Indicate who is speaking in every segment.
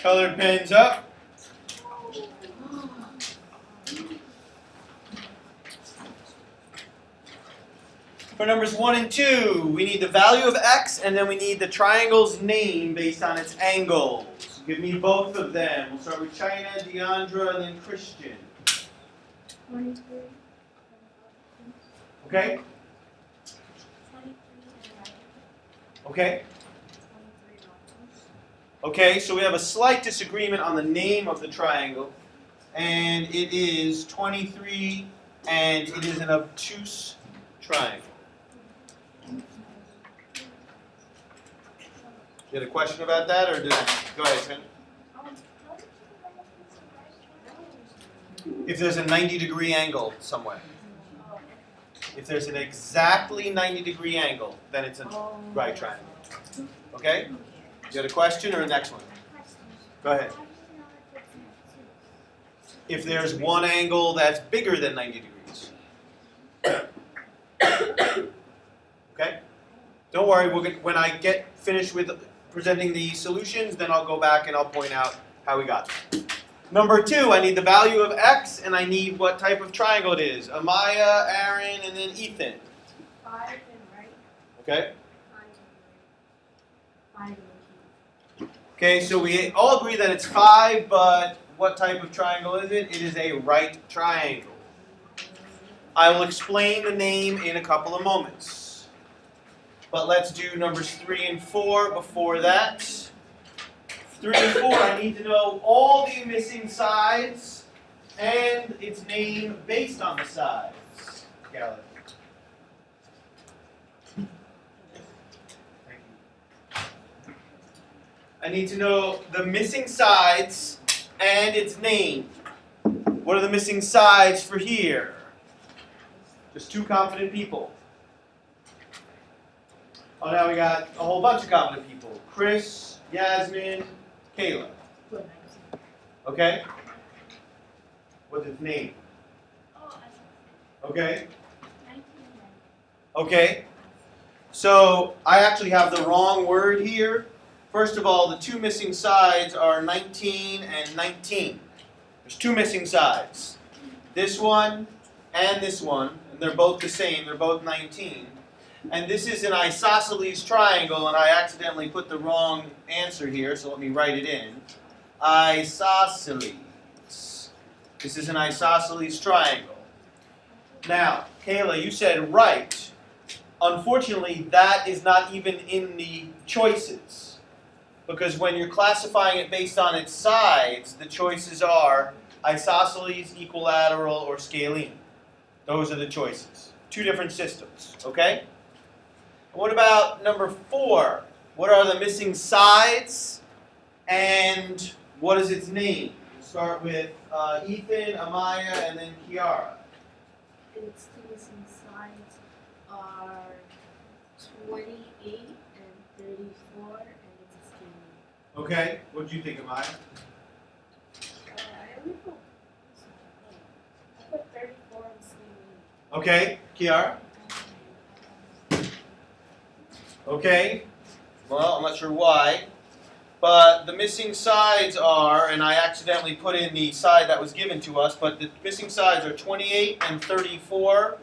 Speaker 1: Colored pens up. For numbers 1 and 2, we need the value of x, and then we need the triangle's name based on its angles. Give me both of them. We'll start with China, Deandra, and then Christian.
Speaker 2: 23.
Speaker 1: Okay?
Speaker 2: 23.
Speaker 1: Okay?
Speaker 2: 23.
Speaker 1: Okay, so we have a slight disagreement on the name of the triangle, and it is 23, and it is an obtuse triangle. You had a question about that, or did I? Go ahead, Tim. If there's a 90-degree angle somewhere. If there's an exactly 90-degree angle, then it's a right triangle. Okay? You had a question or a next one? Go ahead. If there's one angle that's bigger than 90 degrees. Okay? Don't worry, when I get finished with presenting the solutions, then I'll go back and I'll point out how we got there. Number 2, I need the value of x, and I need what type of triangle it is. Amaya, Aaron, and then Ethan.
Speaker 2: 5 and right.
Speaker 1: Okay?
Speaker 2: 5 and left.
Speaker 1: Okay, so we all agree that it's 5, but what type of triangle is it? It is a right triangle. I will explain the name in a couple of moments. But let's do numbers 3 and 4 before that. 3 and 4, I need to know all the missing sides and its name based on the sides. Gallup. Thank you. I need to know the missing sides and its name. What are the missing sides for here? Just 2 confident people. Oh, now we got a whole bunch of confident people. Chris, Yasmin, Kayla. Okay? What's its name? Okay? Okay. So I actually have the wrong word here. First of all, the 2 missing sides are 19 and 19. There's 2 missing sides. This one and this one, and they're both the same. They're both 19. And this is an isosceles triangle, and I accidentally put the wrong answer here, so let me write it in. Isosceles. This is an isosceles triangle. Now, Kayla, you said right. Unfortunately, that is not even in the choices. Because when you're classifying it based on its sides, the choices are isosceles, equilateral, or scalene. Those are the choices. 2 different systems, okay? What about number 4? What are the missing sides and what is its name? We'll start with Ethan, Amaya, and then Kiara.
Speaker 2: Its 2 missing sides are 28 and 34, and it's a scaling.
Speaker 1: Okay, what do you think, Amaya?
Speaker 2: I put 34 and scaling.
Speaker 1: Okay, Kiara? Okay, well, I'm not sure why, but the missing sides are, and I accidentally put in the side that was given to us, but the missing sides are 28 and 34,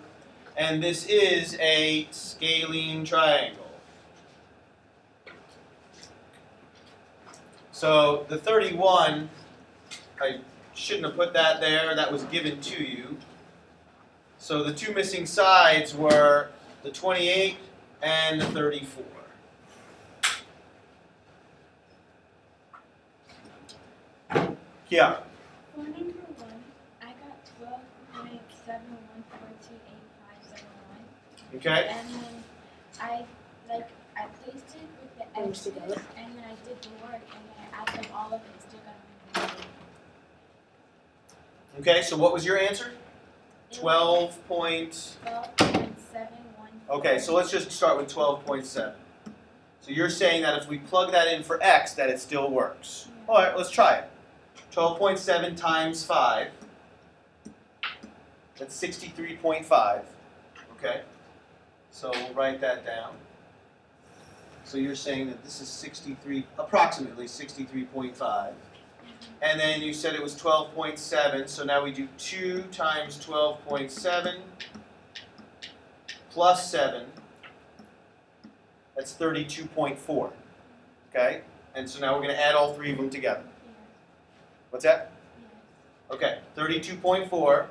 Speaker 1: and this is a scalene triangle. So the 31, I shouldn't have put that there, that was given to you. So the 2 missing sides were the 28 and the 34. Yeah.
Speaker 2: For number 1, I got 12.71428571.
Speaker 1: Okay.
Speaker 2: And then I placed it with the x's, and then I did the work, and then I added them all up and still got a number.
Speaker 1: Okay, so what was your answer? 12 point.
Speaker 2: 12.714.
Speaker 1: Okay, so let's just start with 12.7. So you're saying that if we plug that in for x, that it still works. All right, let's try it. 12.7 times 5. That's 63.5. Okay, so we'll write that down. So you're saying that this is approximately 63.5. and then you said it was 12.7, so now we do 2 times 12.7 plus 7, that's 32.4, okay? And so now we're going to add all three of them together. What's that? Okay, 32.4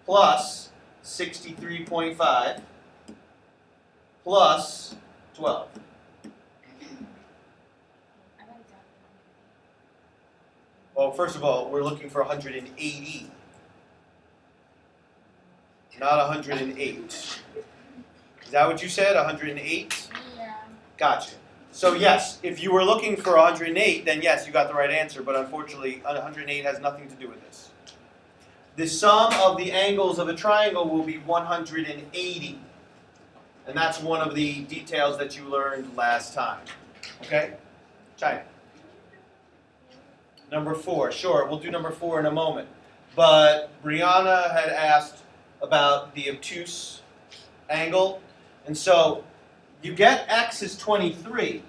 Speaker 1: plus 63.5 plus 12. Well, first of all, we're looking for 180, not 108. Is that what you said, 108?
Speaker 2: Yeah.
Speaker 1: Gotcha. So yes, if you were looking for 108, then yes, you got the right answer, but unfortunately, 108 has nothing to do with this. The sum of the angles of a triangle will be 180. And that's one of the details that you learned last time. Okay? China. Number 4. Sure, we'll do number 4 in a moment. But Brianna had asked about the obtuse angle. And so you get x is 23.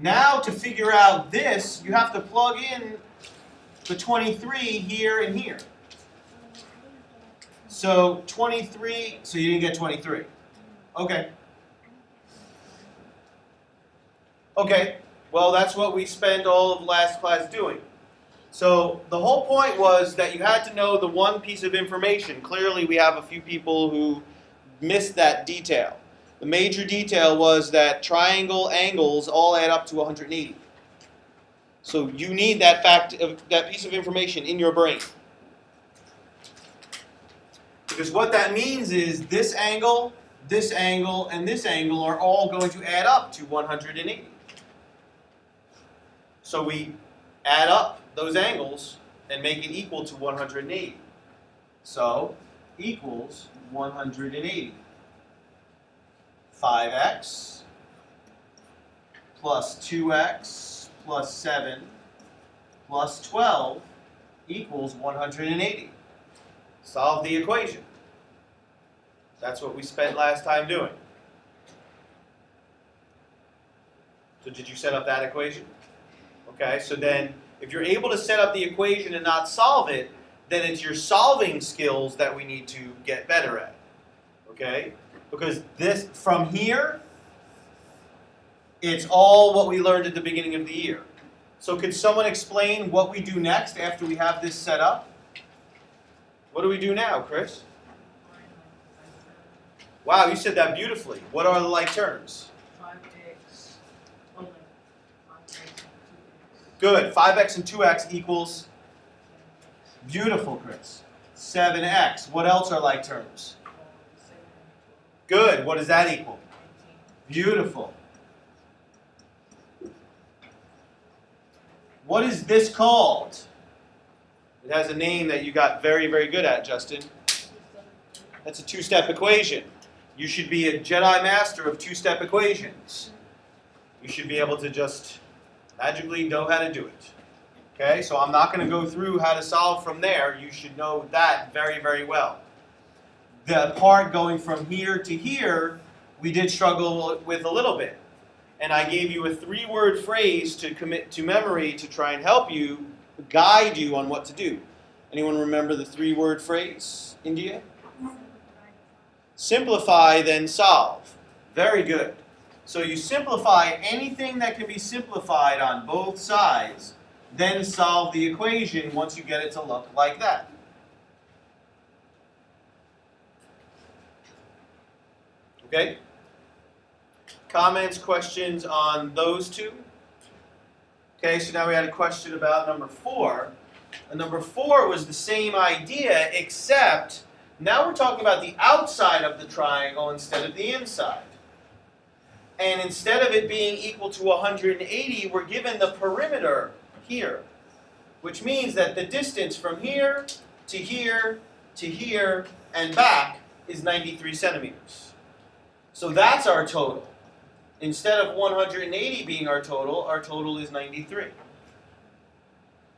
Speaker 1: Now to figure out this, you have to plug in the 23 here and here. So 23, so you didn't get 23. Okay. Okay, well that's what we spent all of last class doing. So the whole point was that you had to know the one piece of information. Clearly we have a few people who missed that detail. The major detail was that triangle angles all add up to 180. So you need that that piece of information in your brain. Because what that means is this angle, and this angle are all going to add up to 180. So we add up those angles and make it equal to 180. So equals 180. 5x plus 2x plus 7 plus 12 equals 180. Solve the equation. That's what we spent last time doing. So did you set up that equation? Okay, so then if you're able to set up the equation and not solve it, then it's your solving skills that we need to get better at. Okay? Because this, from here, it's all what we learned at the beginning of the year. So could someone explain what we do next after we have this set up? What do we do now, Chris? Wow, you said that beautifully. What are the like terms?
Speaker 3: 5x. Only 5x and 2x.
Speaker 1: Good. 5x and 2x equals? Beautiful, Chris. 7x. What else are like terms? Good. What does that equal? Beautiful. What is this called? It has a name that you got very, very good at, Justin. That's a two-step equation. You should be a Jedi master of two-step equations. You should be able to just magically know how to do it. Okay, so I'm not going to go through how to solve from there. You should know that very, very well. The part going from here to here, we did struggle with a little bit. And I gave you a 3-word phrase to commit to memory to try and help you, guide you on what to do. Anyone remember the 3-word phrase, India? Simplify, then solve. Very good. So you simplify anything that can be simplified on both sides, then solve the equation once you get it to look like that. Okay? Comments, questions on those two? Okay, so now we had a question about number 4. And number 4 was the same idea, except now we're talking about the outside of the triangle instead of the inside. And instead of it being equal to 180, we're given the perimeter here, which means that the distance from here to here to here and back is 93 centimeters. So that's our total. Instead of 180 being our total is 93.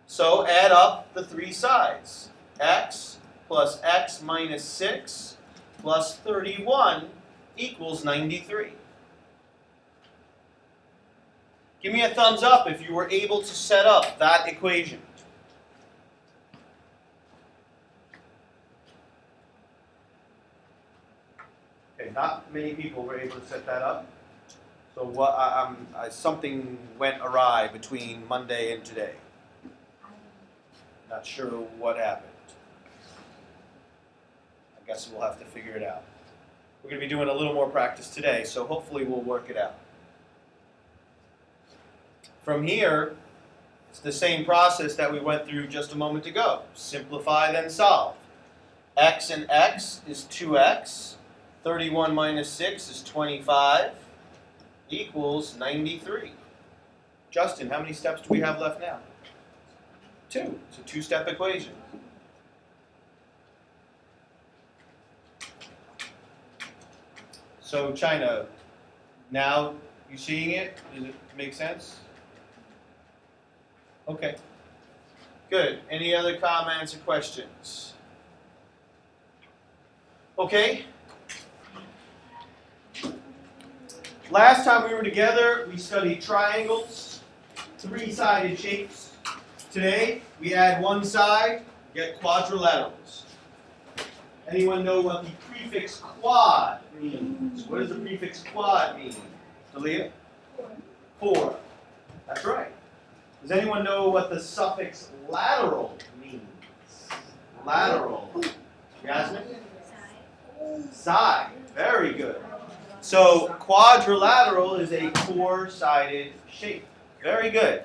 Speaker 1: So add up the 3 sides. X plus x minus 6 plus 31 equals 93. Give me a thumbs up if you were able to set up that equation. Okay, not many people were able to set that up. So something went awry between Monday and today. Not sure what happened. I guess we'll have to figure it out. We're going to be doing a little more practice today, so hopefully we'll work it out. From here, it's the same process that we went through just a moment ago. Simplify, then solve. X and x is 2x. 31 minus 6 is 25. Equals 93. Justin, how many steps do we have left now? 2. It's a two-step equation. So China, now you seeing it? Does it make sense? Okay. Good. Any other comments or questions? Okay. Last time we were together, we studied triangles, three-sided shapes. Today, we add one side, get quadrilaterals. Anyone know what the prefix quad means? What does the prefix quad mean? Talia? 4. That's right. Does anyone know what the suffix lateral means? Lateral. Yasmin? Side. Very good. So quadrilateral is a 4-sided shape. Very good.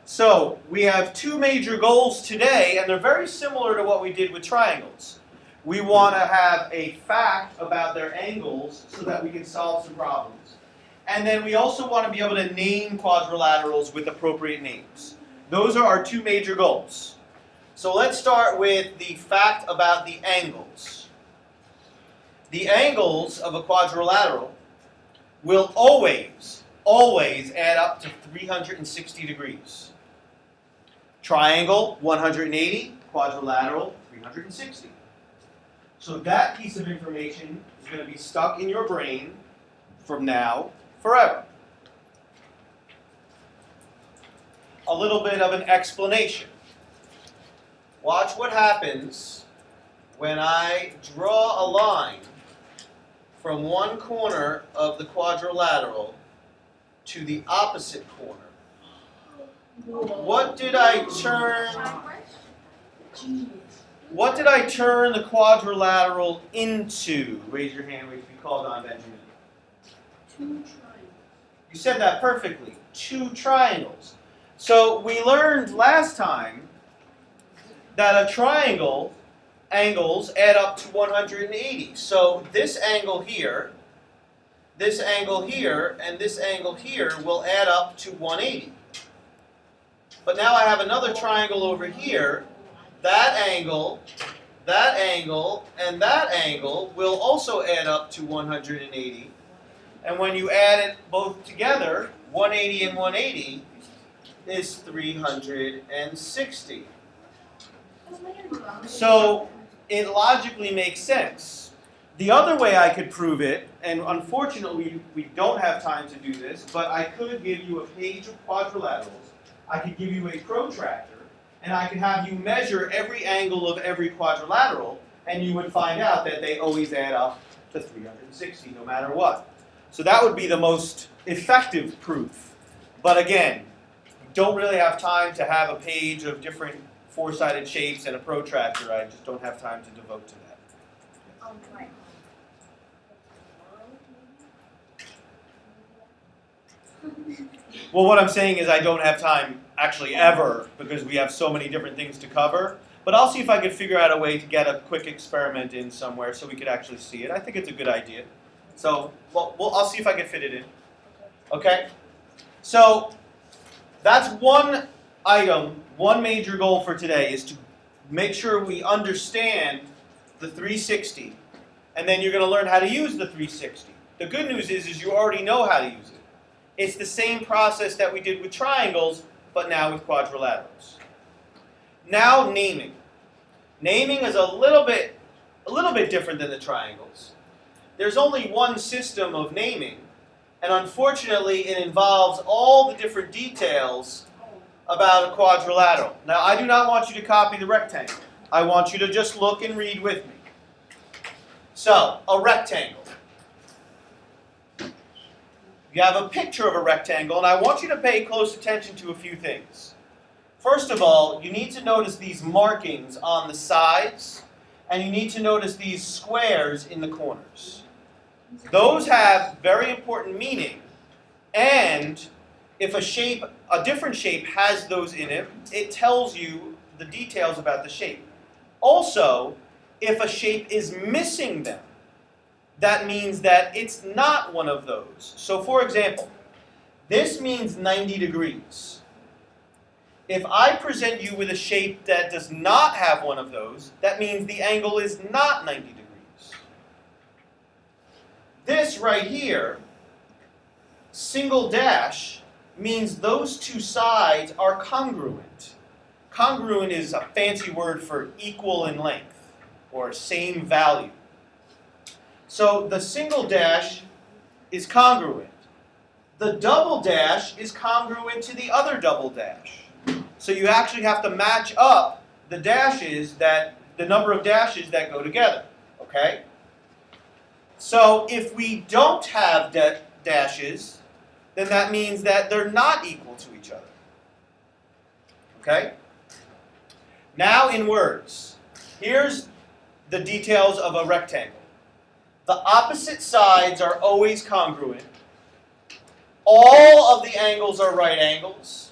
Speaker 1: So we have two major goals today, and they're very similar to what we did with triangles. We want to have a fact about their angles so that we can solve some problems. And then we also want to be able to name quadrilaterals with appropriate names. Those are our two major goals. So let's start with the fact about the angles. The angles of a quadrilateral will always add up to 360 degrees. Triangle, 180. Quadrilateral, 360. So that piece of information is going to be stuck in your brain from now forever. A little bit of an explanation. Watch what happens when I draw a line from one corner of the quadrilateral to the opposite corner. What did I turn the quadrilateral into? Raise your hand, wait to be called on, Benjamin.
Speaker 3: 2 triangles.
Speaker 1: You said that perfectly. 2 triangles. So we learned last time that a triangle angles add up to 180. So this angle here, and this angle here will add up to 180. But now I have another triangle over here. That angle, and that angle will also add up to 180. And when you add it both together, 180 and 180 is 360. So it logically makes sense. The other way I could prove it, and unfortunately we don't have time to do this, but I could give you a page of quadrilaterals, I could give you a protractor, and I could have you measure every angle of every quadrilateral, and you would find out that they always add up to 360 no matter what. So that would be the most effective proof. But again, we don't really have time to have a page of different 4-sided shapes and a protractor. I just don't have time to devote to that. Well, what I'm saying is I don't have time, actually ever, because we have so many different things to cover. But I'll see if I could figure out a way to get a quick experiment in somewhere so we could actually see it. I think it's a good idea. So I'll see if I can fit it in. Okay? So that's one item, one major goal for today is to make sure we understand the 360. And then you're going to learn how to use the 360. The good news is you already know how to use it. It's the same process that we did with triangles, but now with quadrilaterals. Now naming. Naming is a little bit different than the triangles. There's only one system of naming, and unfortunately it involves all the different details about a quadrilateral. Now I do not want you to copy the rectangle. I want you to just look and read with me. So, a rectangle. You have a picture of a rectangle, and I want you to pay close attention to a few things. First of all, you need to notice these markings on the sides, and you need to notice these squares in the corners. Those have very important meaning, and if a different shape has those in it, it tells you the details about the shape. Also, if a shape is missing them, that means that it's not one of those. So for example, this means 90 degrees. If I present you with a shape that does not have one of those, that means the angle is not 90 degrees. This right here, single dash, means those two sides are congruent. Congruent is a fancy word for equal in length, or same value. So the single dash is congruent. The double dash is congruent to the other double dash. So you actually have to match up the number of dashes that go together, okay? So if we don't have dashes, then that means that they're not equal to each other, okay? Now in words, here's the details of a rectangle. The opposite sides are always congruent. All of the angles are right angles.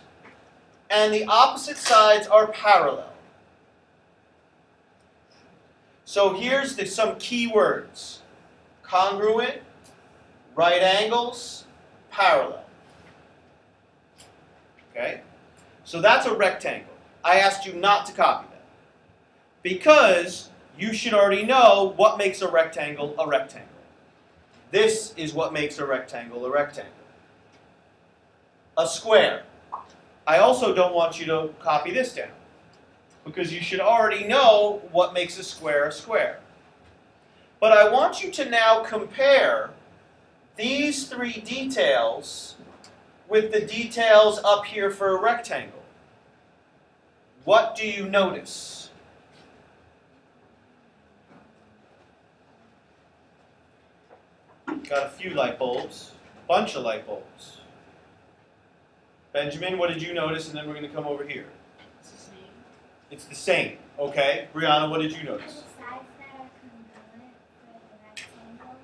Speaker 1: And the opposite sides are parallel. So here's some key words. Congruent, right angles, parallel. Okay? So that's a rectangle. I asked you not to copy that. Because you should already know what makes a rectangle a rectangle. This is what makes a rectangle a rectangle. A square. I also don't want you to copy this down, because you should already know what makes a square a square. But I want you to now compare these three details with the details up here for a rectangle. What do you notice? Got a few light bulbs, a bunch of light bulbs. Benjamin, what did you notice? And then we're going to come over here.
Speaker 3: It's the same.
Speaker 1: It's the same. Okay. Brianna, what did you notice?
Speaker 2: The sides that are congruent for the rectangle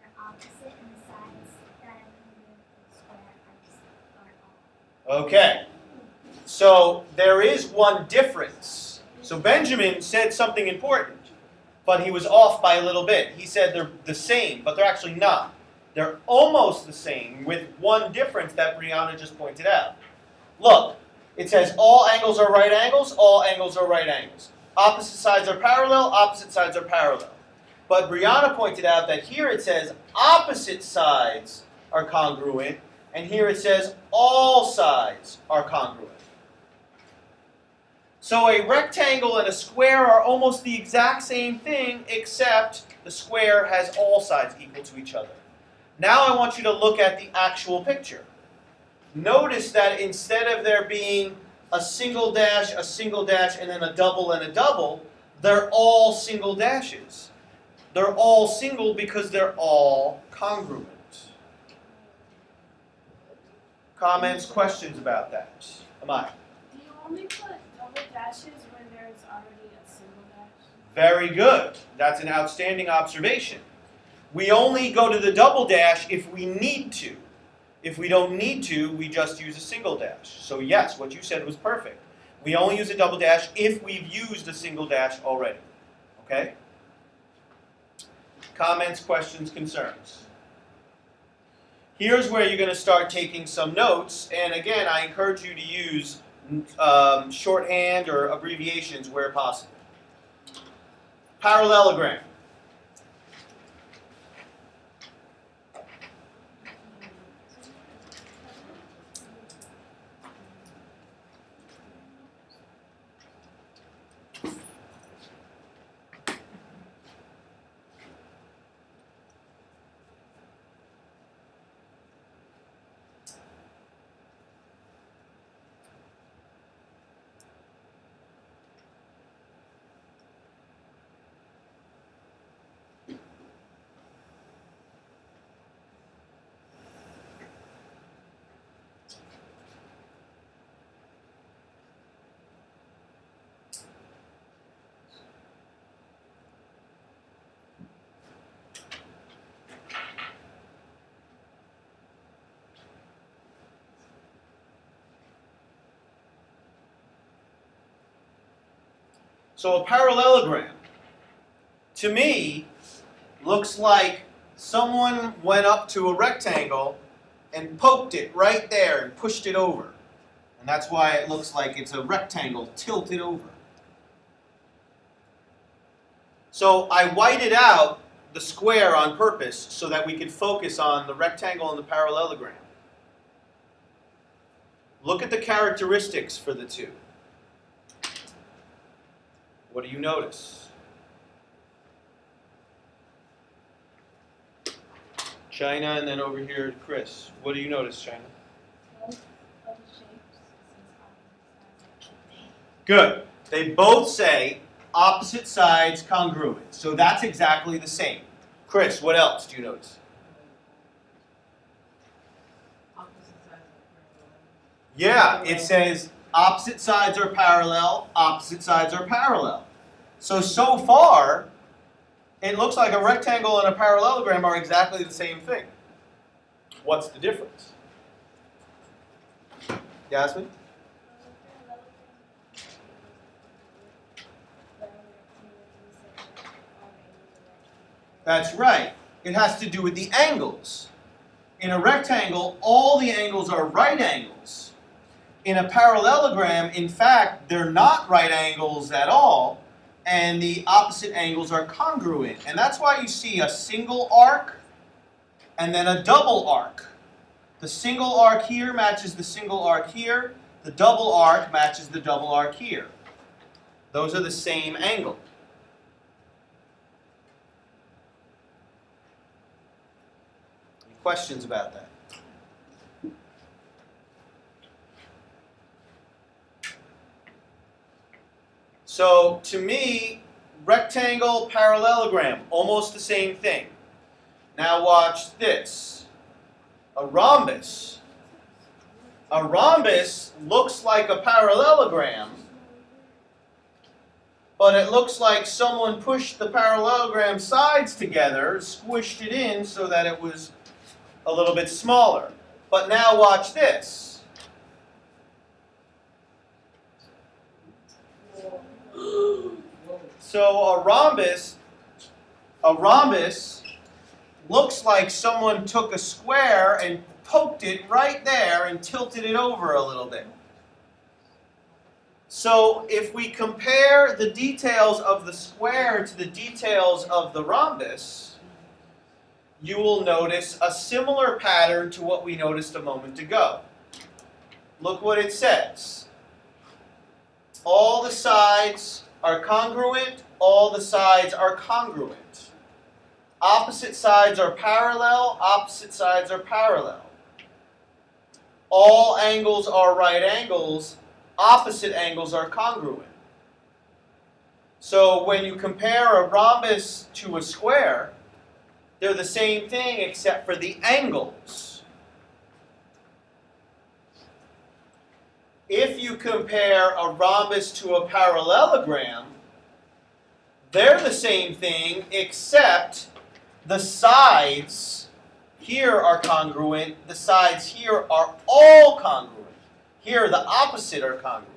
Speaker 2: are opposite, and the sides that are congruent for the square are all.
Speaker 1: Okay. So there is one difference. So Benjamin said something important, but he was off by a little bit. He said they're the same, but they're actually not. They're almost the same, with one difference that Brianna just pointed out. Look, it says all angles are right angles, all angles are right angles. Opposite sides are parallel, opposite sides are parallel. But Brianna pointed out that here it says opposite sides are congruent, and here it says all sides are congruent. So a rectangle and a square are almost the exact same thing, except the square has all sides equal to each other. Now I want you to look at the actual picture. Notice that instead of there being a single dash, and then a double, they're all single dashes. They're all single because they're all congruent. Comments, questions about that? Amaya?
Speaker 3: Do you only put double dashes when there's already a single dash?
Speaker 1: Very good. That's an outstanding observation. We only go to the double dash if we need to. If we don't need to, we just use a single dash. So yes, what you said was perfect. We only use a double dash if we've used a single dash already. Okay? Comments, questions, concerns? Here's where you're going to start taking some notes. And again, I encourage you to use shorthand or abbreviations where possible. Parallelogram. So a parallelogram, to me, looks like someone went up to a rectangle and poked it right there and pushed it over. And that's why it looks like it's a rectangle tilted over. So I whited out the square on purpose so that we could focus on the rectangle and the parallelogram. Look at the characteristics for the two. What do you notice? China, and then over here, Chris. What do you notice, China?
Speaker 3: Both of the shapes says opposite sides.
Speaker 1: Good. They both say opposite sides congruent. So that's exactly the same. Chris, what else do you notice?
Speaker 4: Opposite sides are parallel.
Speaker 1: Yeah, it says opposite sides are parallel, opposite sides are parallel. So far, it looks like a rectangle and a parallelogram are exactly the same thing. What's the difference? Yasmin? That's right. It has to do with the angles. In a rectangle, all the angles are right angles. In a parallelogram, in fact, they're not right angles at all, and the opposite angles are congruent. And that's why you see a single arc and then a double arc. The single arc here matches the single arc here. The double arc matches the double arc here. Those are the same angle. Any questions about that? So, to me, rectangle, parallelogram, almost the same thing. Now watch this. A rhombus. A rhombus looks like a parallelogram, but it looks like someone pushed the parallelogram sides together, squished it in so that it was a little bit smaller. But now watch this. So a rhombus looks like someone took a square and poked it right there and tilted it over a little bit. So if we compare the details of the square to the details of the rhombus, you will notice a similar pattern to what we noticed a moment ago. Look what it says. All the sides are congruent, all the sides are congruent. Opposite sides are parallel, opposite sides are parallel. All angles are right angles, opposite angles are congruent. So when you compare a rhombus to a square, they're the same thing except for the angles. If you compare a rhombus to a parallelogram, they're the same thing except the sides here are congruent, the sides here are all congruent. Here the opposite are congruent.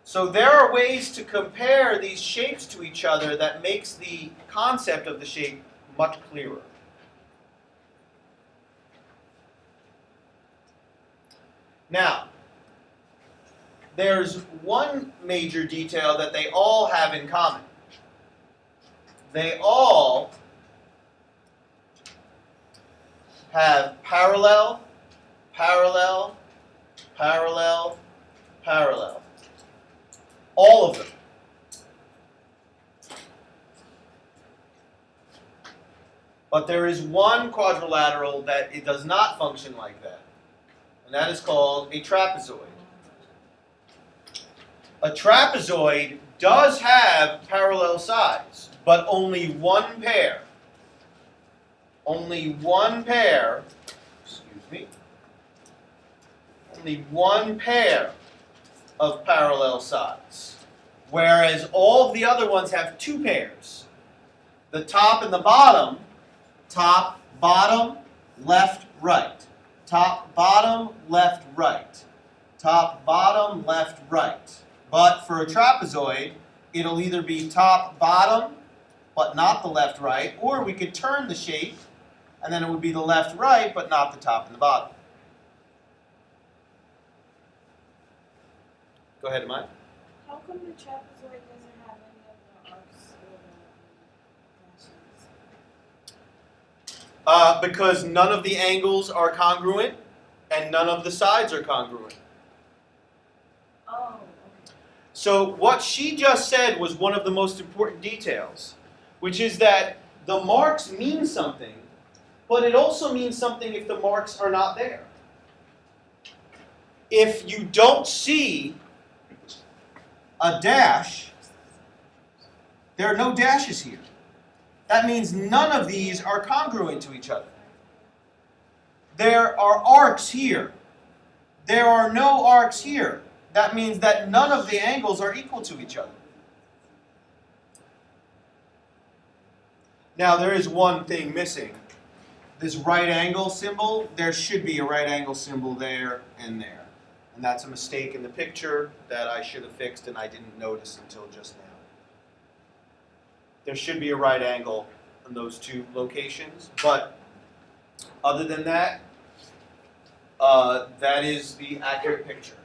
Speaker 1: So there are ways to compare these shapes to each other that makes the concept of the shape much clearer. Now, there's one major detail that they all have in common. They all have parallel, parallel, parallel, parallel. All of them. But there is one quadrilateral that it does not function like that. And that is called a trapezoid. A trapezoid does have parallel sides, but only one pair. Only one pair, only one pair of parallel sides. Whereas all of the other ones have two pairs. The top and the bottom, top, bottom, left, right. Top, bottom, left, right. Top, bottom, left, right. But for a trapezoid, it'll either be top, bottom, but not the left, right, or we could turn the shape, and then it would be the left, right, but not the top and the bottom. Go ahead, Mike.
Speaker 3: How come the trapezoid doesn't have any of the arcs or the dashes?
Speaker 1: Because none of the angles are congruent, and none of the sides are congruent.
Speaker 3: Oh, okay.
Speaker 1: So what she just said was one of the most important details, which is that the marks mean something, but it also means something if the marks are not there. If you don't see a dash, there are no dashes here. That means none of these are congruent to each other. There are arcs here. There are no arcs here. That means that none of the angles are equal to each other. Now there is one thing missing. This right angle symbol, there should be a right angle symbol there and there. And that's a mistake in the picture that I should have fixed and I didn't notice until just now. There should be a right angle in those two locations, but other than that, that is the accurate picture.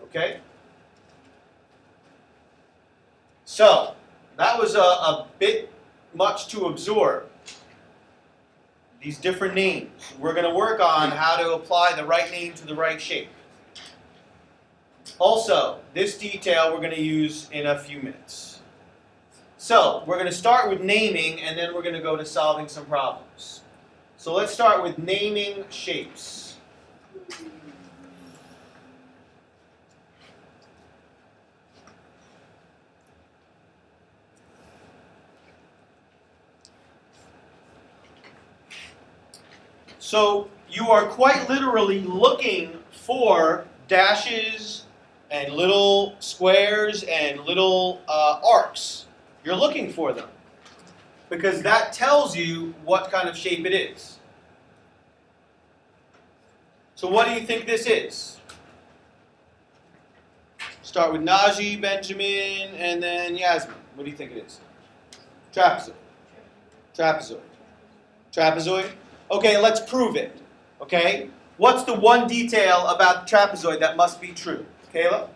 Speaker 1: Okay? So, that was a bit much to absorb. These different names. We're going to work on how to apply the right name to the right shape. Also, this detail we're going to use in a few minutes. So, we're going to start with naming and then we're going to go to solving some problems. So let's start with naming shapes. So you are quite literally looking for dashes and little squares and little arcs. You're looking for them because that tells you what kind of shape it is. So what do you think this is? Start with Najee, Benjamin, and then Yasmin. What do you think it is? Trapezoid. Trapezoid. Trapezoid? Okay, let's prove it. Okay? What's the one detail about the trapezoid that must be true? Kayla?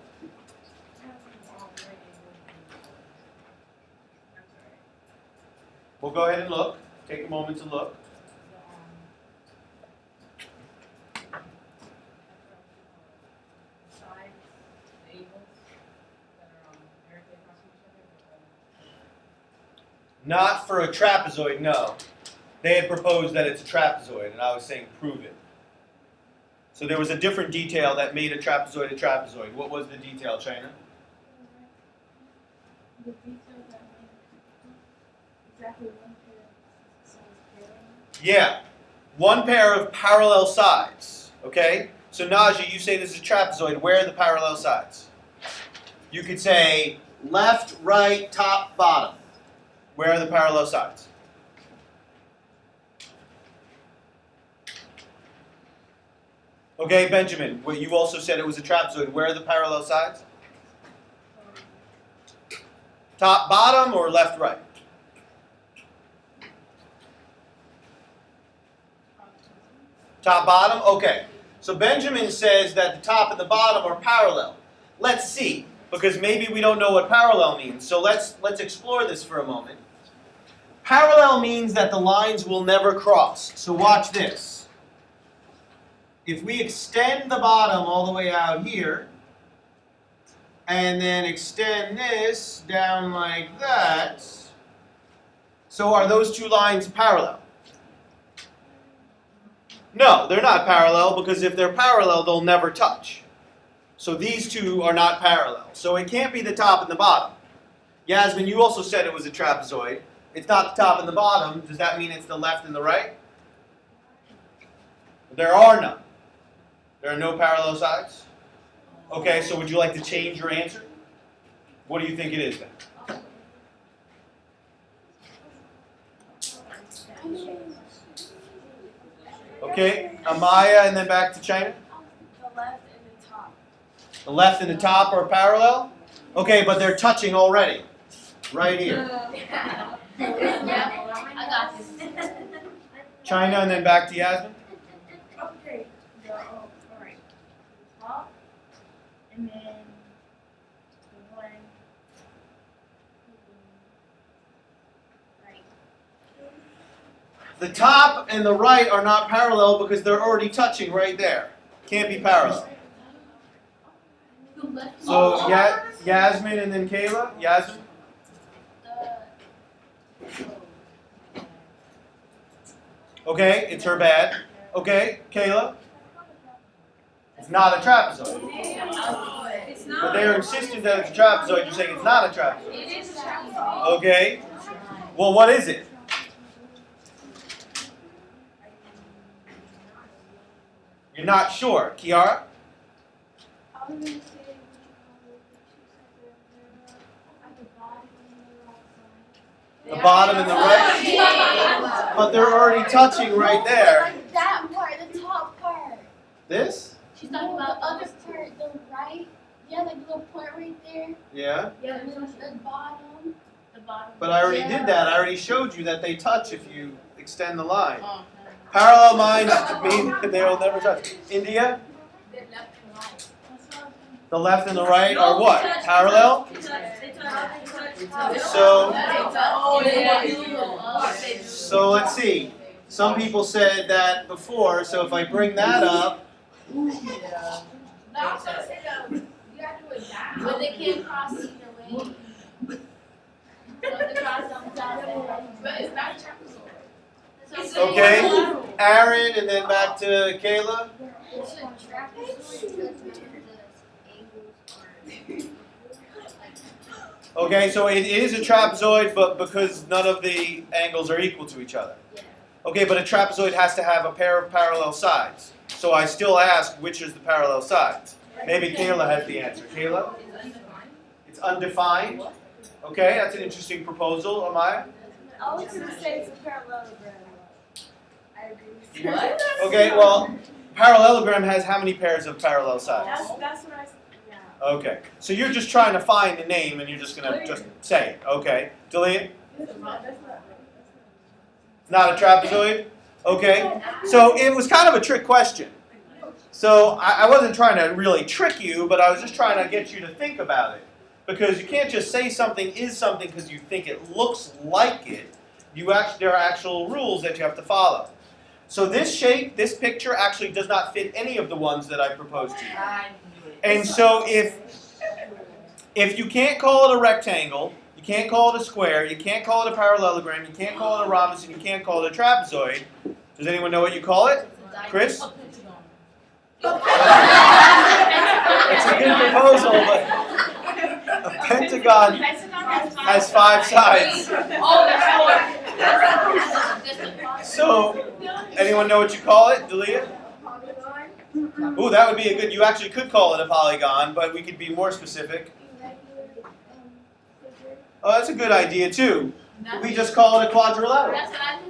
Speaker 1: We'll go ahead and look. Take a moment to look. Not for a trapezoid, no. They had proposed that it's a trapezoid, and I was saying prove it. So there was a different detail that made a trapezoid a trapezoid. What was the detail, China?
Speaker 3: The detail that exactly one pair of sides pairing.
Speaker 1: Yeah, one pair of parallel sides. Okay? So Najee, you say this is a trapezoid. Where are the parallel sides? You could say left, right, top, bottom. Where are the parallel sides? Okay, Benjamin, well, you also said it was a trapezoid. Where are the parallel sides? Top, bottom, or left, right? Top, bottom? Okay. So Benjamin says that the top and the bottom are parallel. Let's see, because maybe we don't know what parallel means. So let's explore this for a moment. Parallel means that the lines will never cross. So watch this. If we extend the bottom all the way out here, and then extend this down like that, so are those two lines parallel? No, they're not parallel, because if they're parallel, they'll never touch. So these two are not parallel. So it can't be the top and the bottom. Yasmin, you also said it was a trapezoid. It's not the top and the bottom. Does that mean it's the left and the right? There are none. There are no parallel sides? Okay, so would you like to change your answer? What do you think it is then? Okay, Amaya and then back to China.
Speaker 3: The left and the top.
Speaker 1: The left and the top are parallel? Okay, but they're touching already. Right here.
Speaker 3: Yeah,
Speaker 2: I got this.
Speaker 1: China and then back to Yasmin.
Speaker 3: Okay. Alright. Top. And then the one. Right.
Speaker 1: The top and the right are not parallel because they're already touching right there. Can't be parallel. So Yasmin and then Kayla. Yasmin. Okay, it's her bad. Okay, Kayla. It's not a trapezoid.
Speaker 4: It's
Speaker 1: But
Speaker 4: not.
Speaker 1: they're insisting that it's a trapezoid. You're saying it's not a trapezoid.
Speaker 4: It is a trapezoid.
Speaker 1: Okay. Well, what is it? You're not sure. Kiara?
Speaker 3: I was gonna say, at the bottom and the
Speaker 1: The bottom and the right? But they're already touching right there.
Speaker 2: Like that part, the top part.
Speaker 1: This?
Speaker 2: She's talking about the other part, the right. Yeah, like the little point right there.
Speaker 1: Yeah.
Speaker 2: And then the bottom. The bottom.
Speaker 1: But I already did that. I already showed you that they touch if you extend the line. Parallel lines mean they'll never touch. India? The left and the right are what? Parallel? So let's see. Some people said that before, so if I bring that up,
Speaker 2: But they can't cross either way. So they cross on the side. But it's not trapezoid.
Speaker 1: okay, Aaron, and then back to Kayla.
Speaker 2: It's a trapezoid because the angles are.
Speaker 1: Okay, so it is a trapezoid, but because none of the angles are equal to each other. Okay, but a trapezoid has to have a pair of parallel sides. So I still ask, which is the parallel sides? Maybe Kayla has the answer. Kayla? It's undefined. Okay, that's an interesting proposal. Amaya?
Speaker 3: I was gonna say it's a parallelogram. I agree with you.
Speaker 4: What?
Speaker 1: Okay, well, parallelogram has how many pairs of parallel sides?
Speaker 3: That's what I said. Yeah.
Speaker 1: Okay, so you're just trying to find the name and you're just going to just say it. Okay, Delia?
Speaker 3: That's not.
Speaker 1: It's not a trapezoid? Okay, so it was kind of a trick question. So I wasn't trying to really trick you, but I was just trying to get you to think about it. Because you can't just say something is something because you think it looks like it. There are actual rules that you have to follow. So this shape, this picture actually does not fit any of the ones that I proposed to you. And so if you can't call it a rectangle, you can't call it a square, you can't call it a parallelogram, you can't call it a rhombus, and you can't call it a trapezoid, does anyone know what you call it? Chris? It's a good proposal, but a pentagon has 5 sides. So, anyone know what you call it, Delia? Ooh, that would be a good, you actually could call it a polygon, but we could be more specific. Oh, that's a good idea too. We just call it a quadrilateral.
Speaker 2: That's what I think.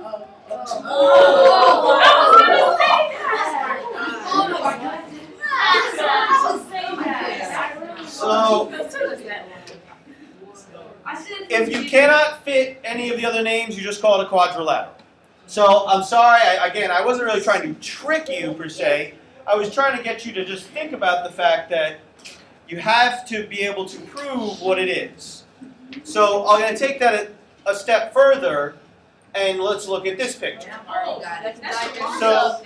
Speaker 1: So, if you cannot fit any of the other names, you just call it a quadrilateral. So, I'm sorry, I wasn't really trying to trick you per se. I was trying to get you to just think about the fact that you have to be able to prove what it is. So, I'm going to take that a step further, and let's look at this picture. So,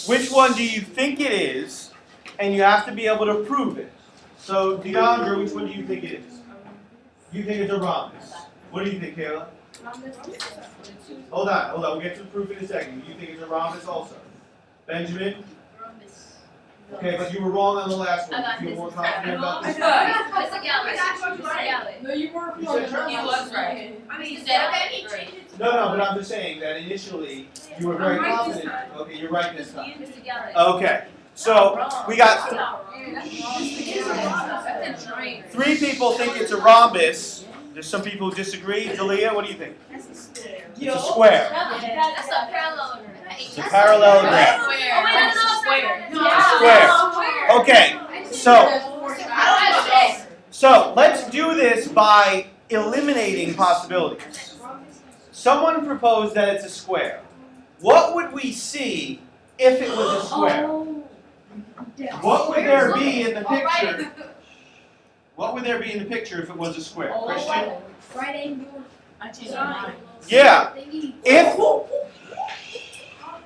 Speaker 1: which one do you think it is? And you have to be able to prove it. So, Deandra, which one do you think it is? You think it's a rhombus. What do you think, Kayla? Hold on. We'll get to the proof in a second. You think it's a rhombus also? Benjamin? Okay, but you were wrong on the last one. You feel more confident about this?
Speaker 4: No, you weren't.
Speaker 1: You said trapezoid.
Speaker 4: He was right.
Speaker 1: No, but I'm just saying that initially you were very confident. Okay, you're right this time. Okay, so we got 3 people think it's a rhombus. There's some people who disagree. Delia, what do you think? It's a square.
Speaker 2: That's a parallelogram.
Speaker 1: It's a parallelogram. Square. Okay, so let's by eliminating possibilities. Someone proposed that it's a square. What would we see if it was a square? What would there be in the picture? What would there be in the picture if it was a square? Christian?
Speaker 3: Right angle.
Speaker 4: I changed my mind.
Speaker 1: Yeah.
Speaker 3: Thingy.
Speaker 1: If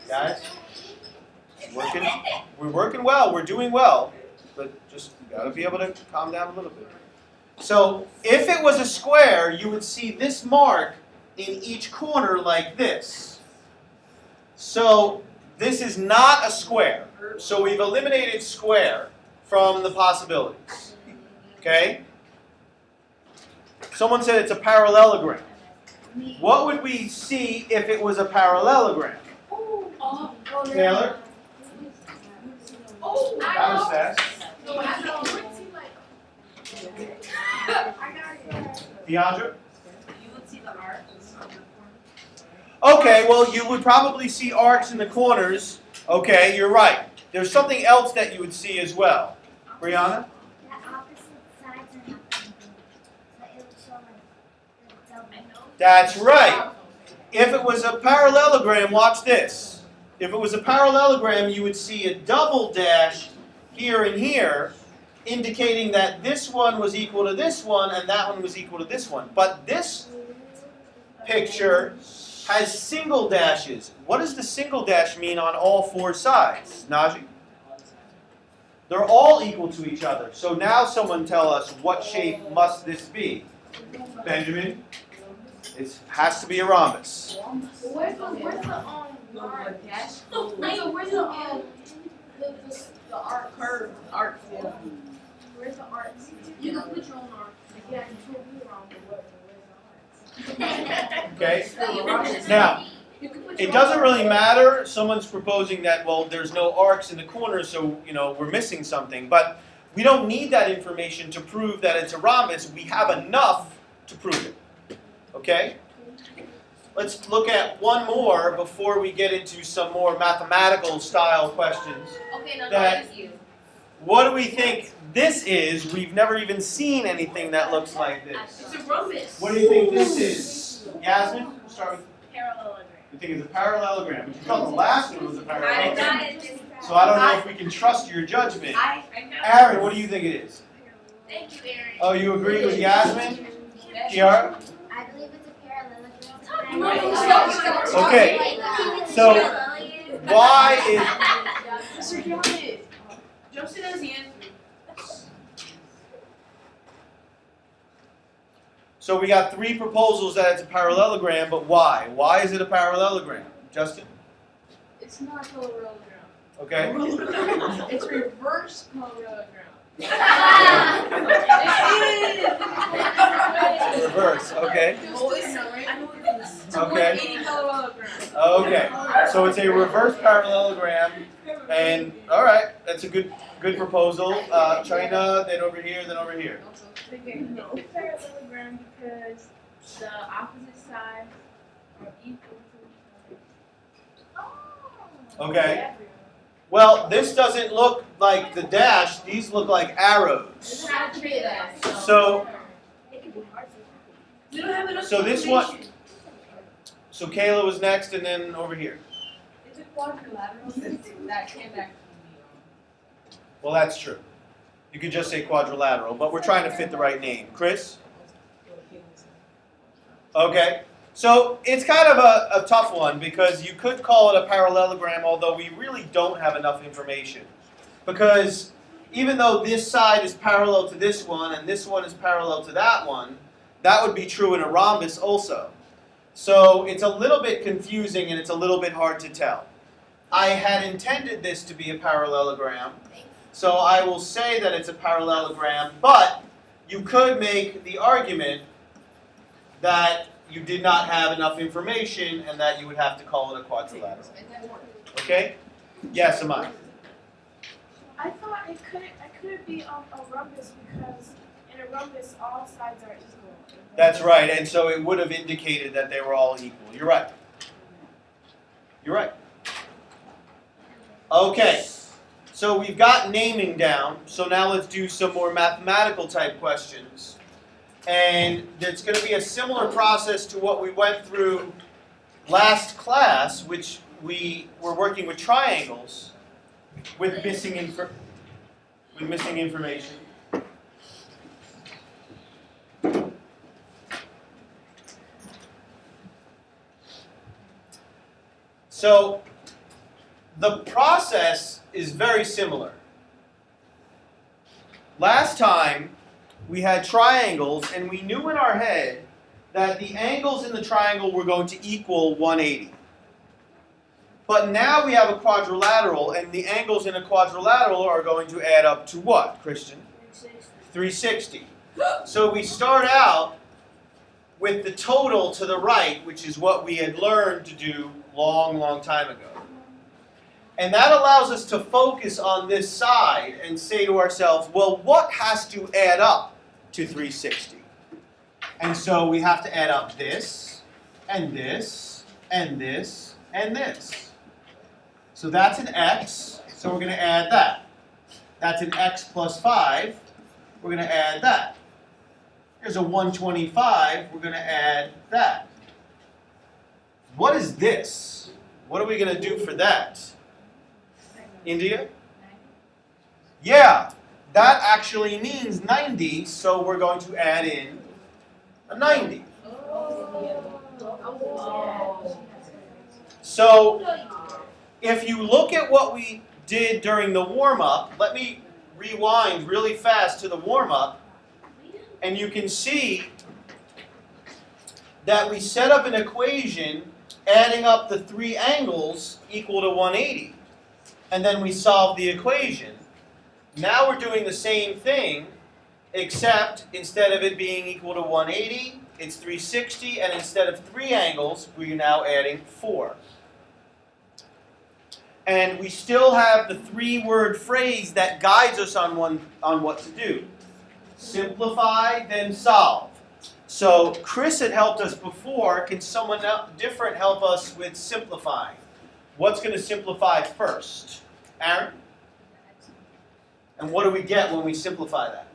Speaker 1: guys, we're working well, we're doing well, but just you gotta be able to calm down a little bit. So if it was a square, you would see this mark in each corner like this. So this is not a square. So we've eliminated square from the possibilities. Okay? Someone said it's a parallelogram. What would we see if it was a parallelogram? Taylor? That was fast. Deandra?
Speaker 4: You would see the arcs on the corner.
Speaker 1: Okay, well, you would probably see arcs in the corners. Okay, you're right. There's something else that you would see as well. Brianna?
Speaker 2: The opposite sides are not congruent. So it would show like the double.
Speaker 1: That's right. If it was a parallelogram, watch this. If it was a parallelogram, you would see a double dash here and here, indicating that this one was equal to this one and that one was equal to this one. But this picture has single dashes. What does the single dash mean on all four sides, Najee? They're all equal to each other. So now someone tell us, what shape must this be? Benjamin? It has to be a rhombus.
Speaker 3: Where's the arc? Where's the arc curve?
Speaker 4: Arc.
Speaker 3: Where's the arc? You can put your own arc. Yeah, you told me wrong, but where's the arc?
Speaker 1: Okay? Now, it doesn't really matter. Someone's proposing that, well, there's no arcs in the corner, so, we're missing something. But we don't need that information to prove that it's a rhombus. We have enough to prove it. Okay? Let's look at one more before we get into some more mathematical style questions.
Speaker 4: Okay, no,
Speaker 1: That-
Speaker 4: thank you.
Speaker 1: What do we think this is? We've never even seen anything that looks like this.
Speaker 4: It's a rhombus.
Speaker 1: What do you think this is? Yasmin, we'll start with
Speaker 4: Parallelogram.
Speaker 1: you. Think it's a parallelogram, but you thought the last one was a
Speaker 4: I
Speaker 1: parallelogram.
Speaker 4: got it.
Speaker 1: So I don't know if we can trust your judgment.
Speaker 4: I know.
Speaker 1: Aaron, what do you think it is?
Speaker 4: Thank you, Aaron.
Speaker 1: Oh, you agree with Yasmin? Kiara?
Speaker 2: I believe it's a parallelogram.
Speaker 4: No,
Speaker 1: Okay. So why
Speaker 4: Mr. Johnson. Joseph has the answer.
Speaker 1: So we got three proposals that it's a parallelogram, but why? Why is it a parallelogram? Justin?
Speaker 3: It's not a parallelogram.
Speaker 1: Okay.
Speaker 3: It's reverse parallelogram.
Speaker 1: Reverse, okay.
Speaker 3: I know it is. It's a
Speaker 1: Okay.
Speaker 3: 180 parallelogram.
Speaker 1: Okay. So it's a reverse parallelogram, and all right, that's a good proposal. China, then over here, then over here.
Speaker 3: Okay, no. It's parallelogram because the opposite sides are equal to each other.
Speaker 1: Okay. Well, this doesn't look like the dash. These look like arrows.
Speaker 3: It's not a trade that.
Speaker 1: So,
Speaker 3: It could be hard to. We don't have enough
Speaker 1: So this one-
Speaker 3: information.
Speaker 1: so Kayla was next, and then over here.
Speaker 3: It's a quadrilateral.
Speaker 4: That came back to
Speaker 1: Well, that's true. You could just say quadrilateral, but we're trying to fit the right name. Chris? Okay. So it's kind of a tough one because you could call it a parallelogram, although we really don't have enough information. Because even though this side is parallel to this one and this one is parallel to that one, that would be true in a rhombus also. So it's a little bit confusing and it's a little bit hard to tell. I had intended this to be a parallelogram, so I will say that it's a parallelogram, but you could make the argument that you did not have enough information and that you would have to call it a quadrilateral. Okay? Yes, Amai.
Speaker 5: I thought it couldn't be a rhombus because in a rhombus all sides are equal.
Speaker 1: That's right, and so it would have indicated that they were all equal. You're right. You're right. Okay, so we've got naming down, so now let's do some more mathematical type questions. And it's going to be a similar process to what we went through last class, which we were working with triangles with missing information. So the process is very similar. Last time we had triangles, and we knew in our head that the angles in the triangle were going to equal 180. But now we have a quadrilateral, and the angles in a quadrilateral are going to add up to what, Christian? 360. So we start out with the total to the right, which is what we had learned to do long time ago. And that allows us to focus on this side and say to ourselves, well, what has to add up to 360? And so we have to add up this, and this, and this, and this. So that's an x, so we're going to add that. That's an x plus 5, we're going to add that. Here's a 125, we're going to add that. What is this? What are we going to do for that? India? Yeah, that actually means 90, so we're going to add in a 90. So, if you look at what we did during the warm-up, let me rewind really fast to the warm-up, and you can see that we set up an equation adding up the three angles equal to 180. And then we solve the equation. Now we're doing the same thing, except instead of it being equal to 180, it's 360, and instead of three angles, we're now adding 4. And we still have the three-word phrase that guides us on what to do. Simplify, then solve. So Chris had helped us before. Can someone different help us with simplifying? What's going to simplify first? Aaron? And what do we get when we simplify that?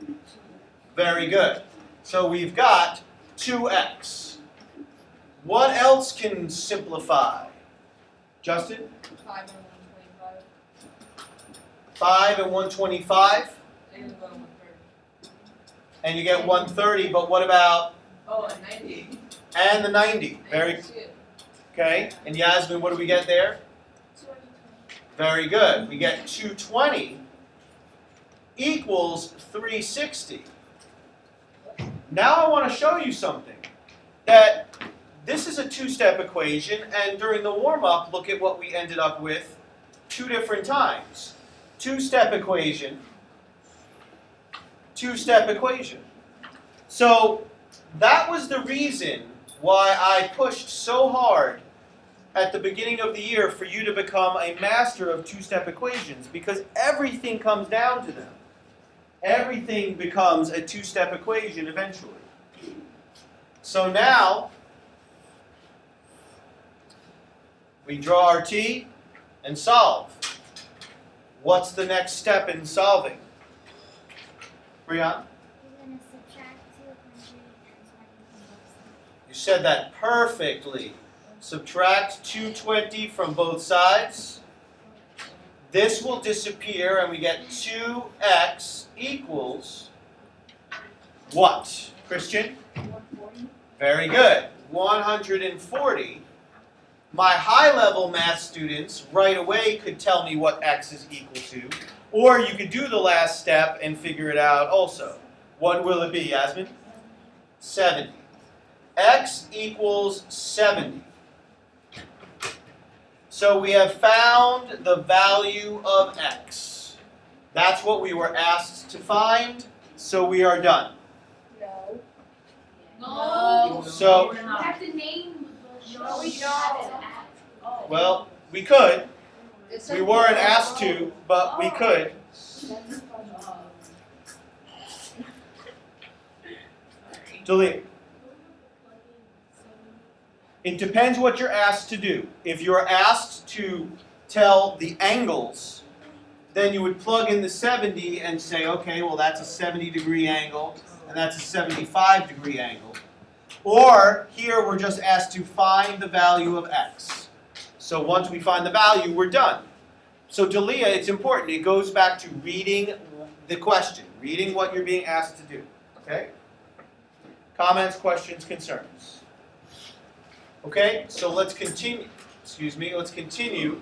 Speaker 1: Very good. So we've got 2x. What else can simplify? Justin?
Speaker 4: 5 and 125.
Speaker 1: 5 and 125?
Speaker 4: And 130.
Speaker 1: And you get 130, but what about?
Speaker 4: Oh, and 90.
Speaker 1: And the 90. Very okay. And Yasmin, what do we get there? Very good. We get 220 equals 360. Now I want to show you something. That this is a two-step equation, and during the warm-up, look at what we ended up with 2 different times. Two-step equation. Two-step equation. So that was the reason why I pushed so hard at the beginning of the year for you to become a master of two-step equations, because everything comes down to them. Everything becomes a two-step equation eventually. So now, we draw our T and solve. What's the next step in solving? Brian?
Speaker 2: You're going to subtract 220 from both sides.
Speaker 1: You said that perfectly. Subtract 220 from both sides. This will disappear, and we get 2x equals what? Christian?
Speaker 4: 140.
Speaker 1: Very good. 140. My high-level math students right away could tell me what x is equal to, or you could do the last step and figure it out also. What will it be, Yasmin? 70. X equals 70. So we have found the value of x. That's what we were asked to find, so we are done.
Speaker 4: No.
Speaker 3: No.
Speaker 1: So,
Speaker 3: You have to name the
Speaker 4: No, we don't.
Speaker 1: well, we could. We weren't asked to, but we could. Delete. It depends what you're asked to do. If you're asked to tell the angles, then you would plug in the 70 and say, okay, well that's a 70-degree angle, and that's a 75-degree angle. Or here we're just asked to find the value of x. So once we find the value, we're done. So Dalia, it's important. It goes back to reading the question, reading what you're being asked to do. Okay? Comments, questions, concerns. Okay, so let's continue. Excuse me, let's continue.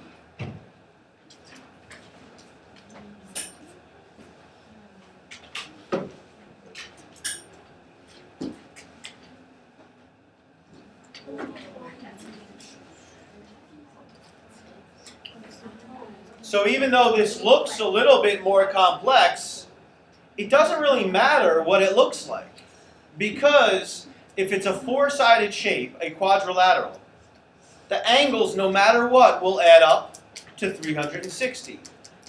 Speaker 1: So even though this looks a little bit more complex, it doesn't really matter what it looks like. Because if it's a four-sided shape, a quadrilateral, the angles, no matter what, will add up to 360.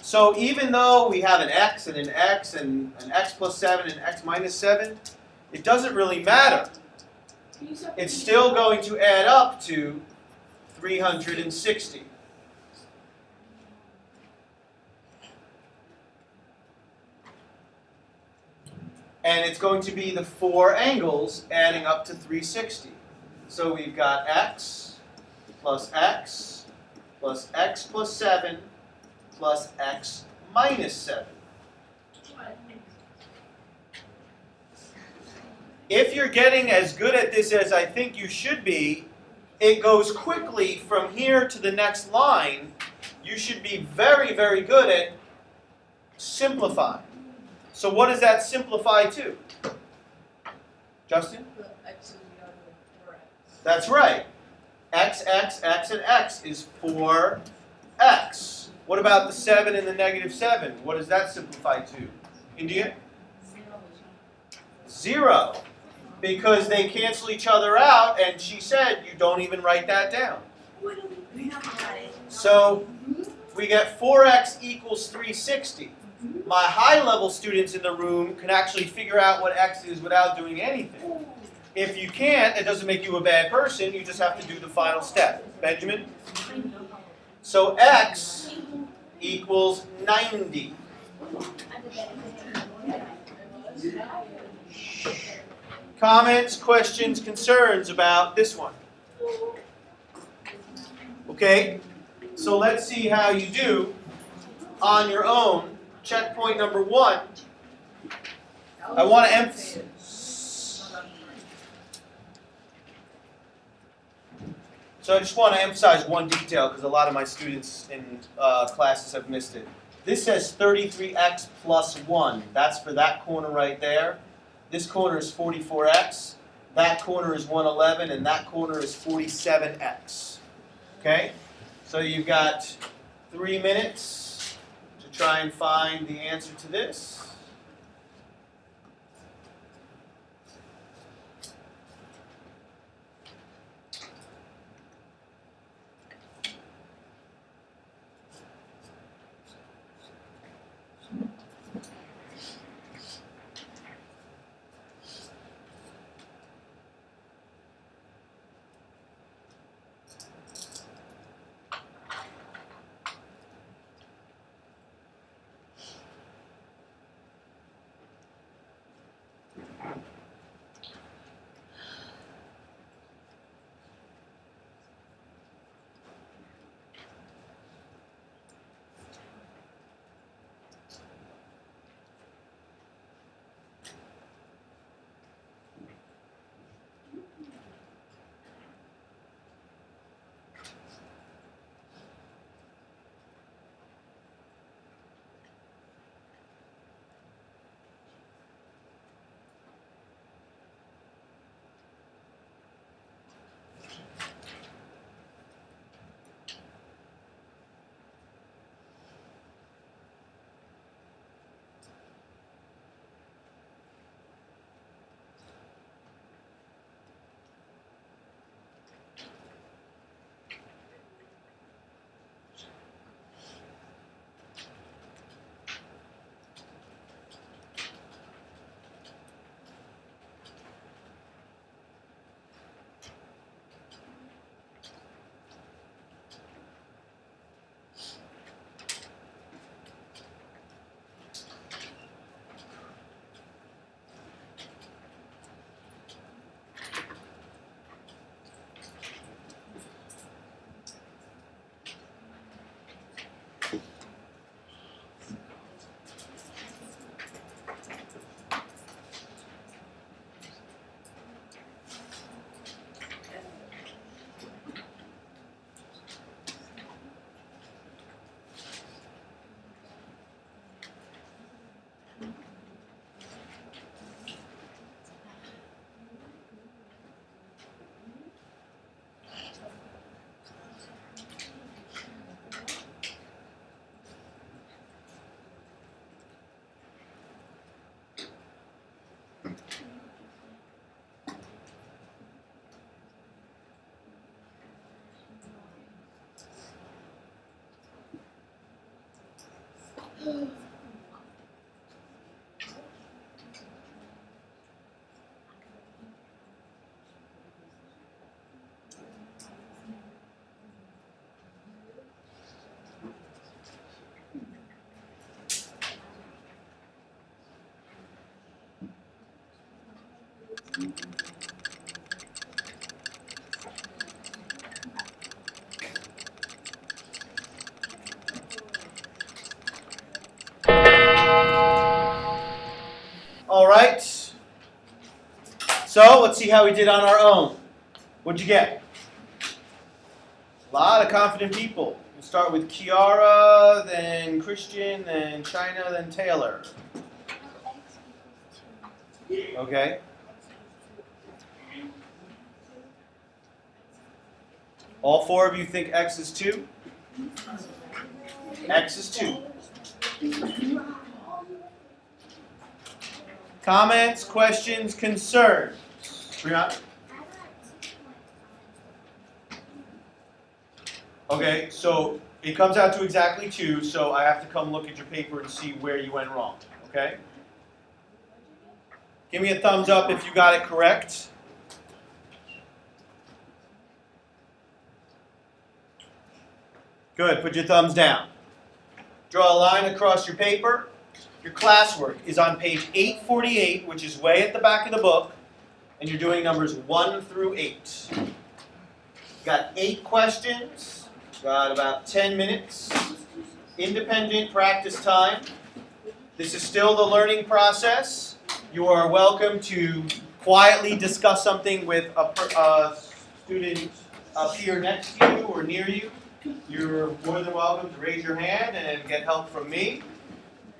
Speaker 1: So even though we have an x and an x and an x plus 7 and x minus 7, it doesn't really matter. It's still going to add up to 360. And it's going to be the four angles adding up to 360. So we've got x plus x plus x plus 7 plus x minus 7. If you're getting as good at this as I think you should be, it goes quickly from here to the next line. You should be very, very good at simplifying. So what does that simplify to? Justin? That's right. X, x, x, and x is 4x. What about the 7 and the negative 7? What does that simplify to? India? 0. Because they cancel each other out, and she said you don't even write that down. So we get 4x equals 360. My high-level students in the room can actually figure out what x is without doing anything. If you can't, it doesn't make you a bad person. You just have to do the final step. Benjamin? So x equals 90. Comments, questions, concerns about this one? Okay, so let's see how you do on your own. Checkpoint number 1. I want to emphasize. So I just want to emphasize one detail because a lot of my students in classes have missed it. This says 33x plus 1. That's for that corner right there. This corner is 44x. That corner is 111, and that corner is 47x. Okay? So you've got 3 minutes to try and find the answer to this. All right. So let's see how we did on our own. What'd you get? A lot of confident people. We'll start with Kiara, then Christian, then China, then Taylor. Okay. All four of you think x is 2? X is 2. Comments, questions, concerns? Brianna? Okay, so it comes out to exactly 2, so I have to come look at your paper and see where you went wrong, okay? Give me a thumbs up if you got it correct. Good, put your thumbs down. Draw a line across your paper. Your classwork is on page 848, which is way at the back of the book, and you're doing numbers 1 through 8. Got 8 questions, got about 10 minutes, independent practice time. This is still the learning process. You are welcome to quietly discuss something with a student up here next to you or near you. You're more than welcome to raise your hand and get help from me.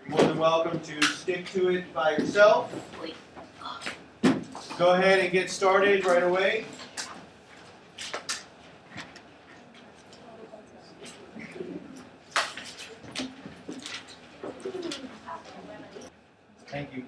Speaker 1: You're more than welcome to stick to it by yourself. Go ahead and get started right away. Thank you.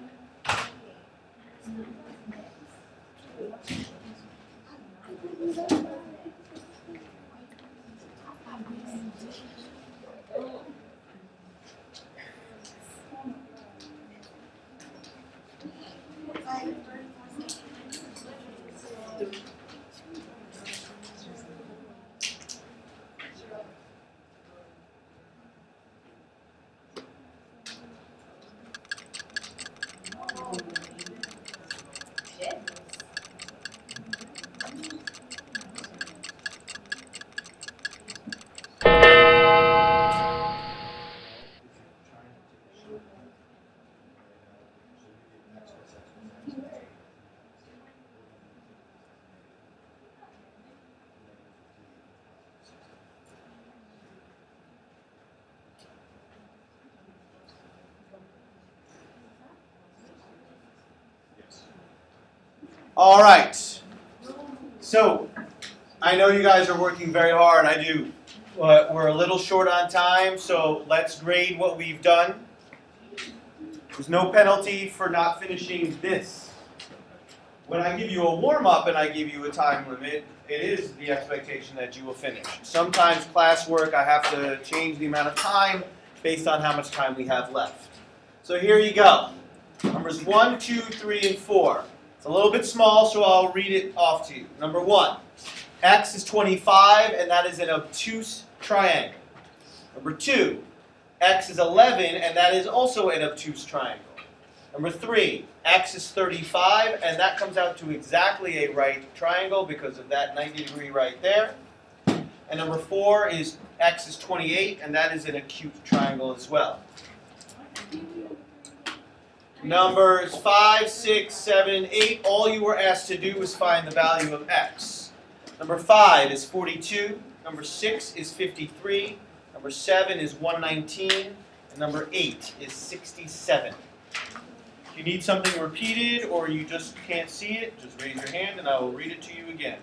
Speaker 1: All right. So, I know you guys are working very hard. I do. But we're a little short on time, so let's grade what we've done. There's no penalty for not finishing this. When I give you a warm-up and I give you a time limit, it is the expectation that you will finish. Sometimes classwork, I have to change the amount of time based on how much time we have left. So here you go. Numbers 1, 2, 3, and 4. It's a little bit small, so I'll read it off to you. Number 1, x is 25, and that is an obtuse triangle. Number 2, x is 11, and that is also an obtuse triangle. Number 3, x is 35, and that comes out to exactly a right triangle because of that 90-degree right there. And number 4 is x is 28, and that is an acute triangle as well. Numbers 5, 6, 7, 8, all you were asked to do was find the value of x. Number 5 is 42, number 6 is 53, number 7 is 119, and number 8 is 67. If you need something repeated or you just can't see it, just raise your hand and I will read it to you again.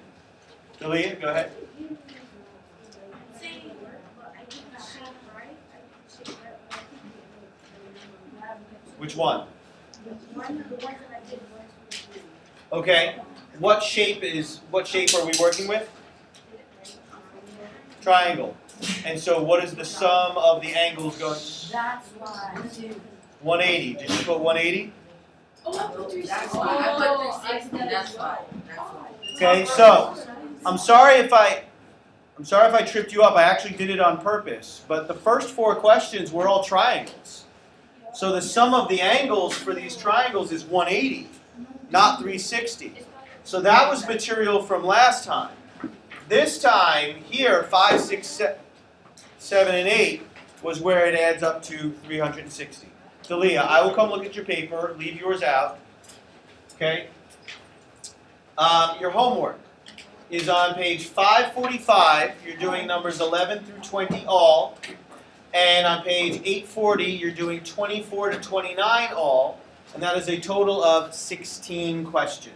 Speaker 1: Delia, go ahead. Which one? Okay. What shape are we working with? Triangle. And so what is the sum of the angles going?
Speaker 3: That's why.
Speaker 1: 180. Did you put 180?
Speaker 5: Oh, I put 360.
Speaker 4: That's why I put 360. That's why.
Speaker 1: Okay, so I'm sorry if I tripped you up. I actually did it on purpose. But the first 4 questions were all triangles. So the sum of the angles for these triangles is 180, not 360. So that was material from last time. This time, here, 5, 6, 7, and 8 was where it adds up to 360. Dalia, I will come look at your paper, leave yours out. Okay? Your homework is on page 545. You're doing numbers 11 through 20 all. And on page 840, you're doing 24 to 29 all. And that is a total of 16 questions.